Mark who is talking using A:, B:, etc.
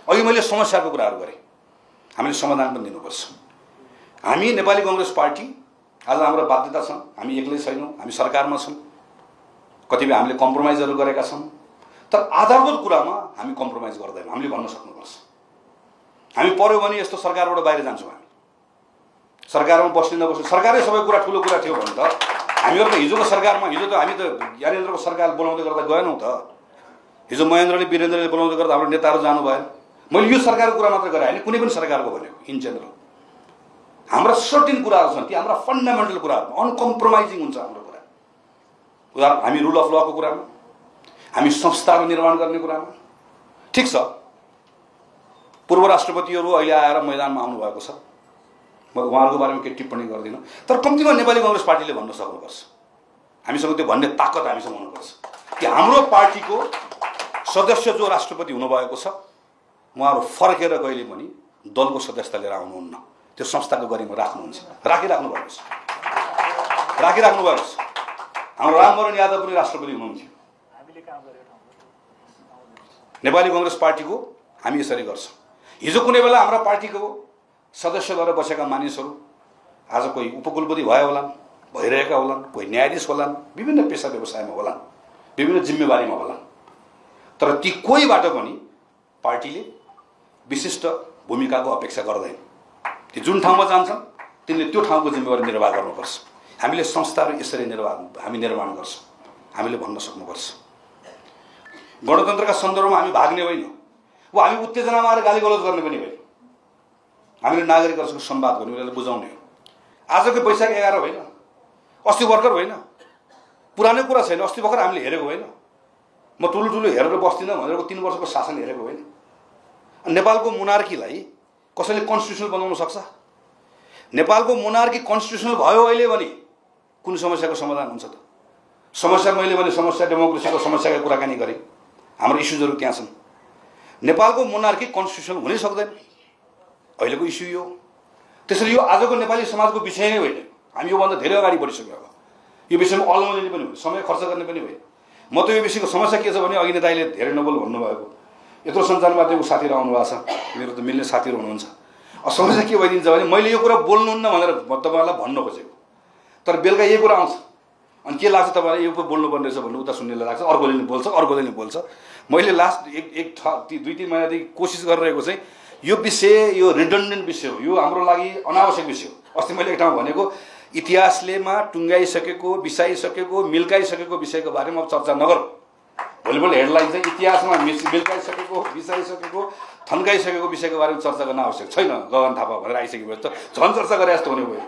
A: अघि मैले समस्याको कुराहरू गरेँ, हामीले समाधान पनि दिनुपर्छ। हामी नेपाली कांग्रेस पार्टी आज हाम्रो बाध्यता छ, हामी एक्लै छैनौँ, हामी सरकारमा छौँ, कतिपय हामीले कम्प्रोमाइजहरू गरेका छौँ, तर आधारभूत कुरामा हामी कम्प्रोमाइज गर्दैनौँ। हामीले भन्न सक्नुपर्छ हामी पर्यो भने यस्तो सरकारबाट बाहिर जान्छौँ, हामी सरकारमा बस्ने नबस्ने, सरकारै सबै कुरा ठुलो कुरा थियो भने त हामीहरू त हिजोको सरकारमा, हिजो त हामी त ज्ञानेन्द्रको सरकार बोलाउँदै गर्दा गएनौँ त, हिजो महेन्द्रले वीरेन्द्रले बोलाउँदै गर्दा हाम्रो नेताहरू जानु भएन। मैले यो सरकारको कुरा मात्र गरेँ होइन, कुनै पनि सरकारको भनेको इन जेनरल हाम्रा सर्टिन कुराहरू छन्, ती हाम्रा फन्डामेन्टल कुराहरू अनकम्प्रोमाइजिङ हुन्छ हाम्रो कुरा। उदाहरण हामी रुल अफ लको कुरामा, हामी संस्थाहरू निर्माण गर्ने कुरामा। ठिक छ, पूर्व राष्ट्रपतिहरू अहिले आएर मैदानमा आउनुभएको छ, म उहाँहरूको बारेमा केही टिप्पणी गर्दिनँ, तर कम्तीमा नेपाली कांग्रेस पार्टीले भन्न सक्नुपर्छ, हामीसँग त्यो भन्ने ताकत हामीसँग हुनुपर्छ कि हाम्रो पार्टीको सदस्य जो राष्ट्रपति हुनुभएको छ उहाँहरू फर्केर कहिले पनि दलको सदस्यता लिएर आउनुहुन्न, त्यो संस्थाको गरिमा राख्नुहुन्छ, राखिराख्नु भएको छ। हाम्रो रामवरण यादव पनि राष्ट्रपति हुनुहुन्थ्यो। नेपाली कांग्रेस पार्टीको हामी यसरी गर्छौँ। हिजो कुनै बेला हाम्रा पार्टीको सदस्य भएर बसेका मानिसहरू आज कोही उपकुलपति भए होलान्, भइरहेका होलान्, कोही न्यायाधीश होलान्, विभिन्न पेसा व्यवसायमा होलान्, विभिन्न जिम्मेवारीमा होलान्, तर ती कोहीबाट पनि पार्टीले विशिष्ट भूमिकाको अपेक्षा गर्दैन। ती जुन ठाउँमा जान्छन् तिनले त्यो ठाउँको जिम्मेवारी निर्वाह गर्नुपर्छ। हामीले संस्थाहरू यसरी हामी निर्माण गर्छौँ, हामीले भन्न सक्नुपर्छ। गणतन्त्रका सन्दर्भमा हामी भाग्ने होइन, वा हामी उत्तेजनामा आएर गाली गलौज गर्ने पनि होइन, हामीले नागरिकहरूसँग संवाद गर्ने, उनीहरूलाई बुझाउने हो। आजको वैशाख 11 होइन, अस्ति भर्खर होइन, पुरानै कुरा छैन, अस्ति भर्खर हामीले हेरेको होइन। म ठुलो हेरेर बस्दिनँ भनेर 3 वर्षको शासन हेरेको होइन। नेपालको मोनार्कीलाई कसैले कन्स्टिट्युसनल बनाउन सक्छ? नेपालको मोनार्की कन्स्टिट्युसनल भयो अहिले भने कुन समस्याको समाधान हुन्छ त? समस्या मैले भने समस्या डेमोक्रेसीको समस्याको कुराकानी गरेँ, हाम्रो इस्युजहरू त्यहाँ छन्। नेपालको मोनार्की कन्स्टिट्युसनल हुनै सक्दैन, अहिलेको इस्यु यो। त्यसैले यो आजको नेपाली समाजको विषय नै होइन, हामी योभन्दा धेरै अगाडि बढिसक्यो। अब यो विषयमा अलमलिने पनि होइन, समय खर्च गर्ने पनि होइन। म त यो विषयको समस्या के छ भने अघि नेताले धेरै नबोल भन्नुभएको, यत्रो सञ्चार माध्यमको साथीहरू आउनु भएको छ, मेरो त मिल्ने साथीहरू हुनुहुन्छ। समस्या के भइदिन्छ भने मैले यो कुरा बोल्नुहुन्न भनेर म तपाईँहरूलाई भन्न खोजेको, तर बेलुका यही कुरा आउँछ अनि के लाग्छ तपाईँलाई, यो बोल्नुपर्ने रहेछ भन्नु उता सुन्नेलाई लाग्छ, अर्कोले नि बोल्छ। मैले लास्ट एक 2-3 महिनादेखि कोसिस गरिरहेको चाहिँ यो विषय, यो रिडन्डेन्ट विषय हो, यो हाम्रो लागि अनावश्यक विषय हो। अस्ति मैले एक ठाउँ भनेको इतिहासलेमा टुङ्गाइसकेको, बिसाइसकेको, मिल्काइसकेको विषयको बारेमा चर्चा नगरौँ। भोलिपल्ट हेडलाइन चाहिँ इतिहासमा मिल्काइसकेको, बिसाइसकेको, थन्काइसकेको विषयको बारेमा चर्चा गर्न आवश्यक छैन, गगन थापा भनेर आइसकेपछि त झन् चर्चा गरे जस्तो हुने भयो।